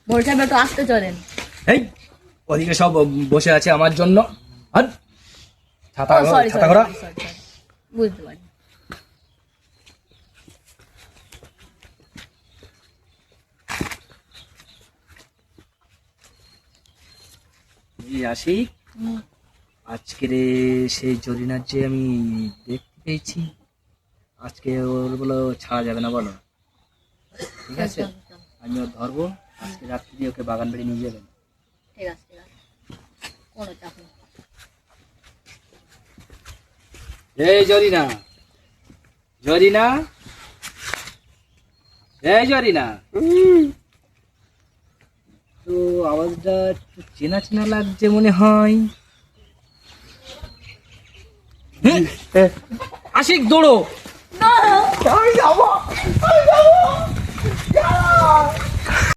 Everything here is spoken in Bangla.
বড় সাহেব একটু আসতে চলেন। এই ওদিকে সব বসে আছে আমার জন্য। আর ছাতা সরি ছাতা করা। বুঝতে পারি। আসি আজকের সেই জরিনার যে আমি দেখতে পেয়েছি, আজকে ওর বলো ছাড়া যাবে না, বলো ঠিক আছে? আমি ওর ধরবো, আজকে রাত্রি দিয়ে ওকে বাগান বাড়ি নিয়ে যাবেন। ঠিক আছে ঠিক আছে, কোনো চাপ নেই। এই জরিনা, জরিনা, এই জরিনা, তো আওয়াজটা একটু চেনা চেনা লাগছে মনে হয়। আশিক দৌড়ো। না, আমি যাবো।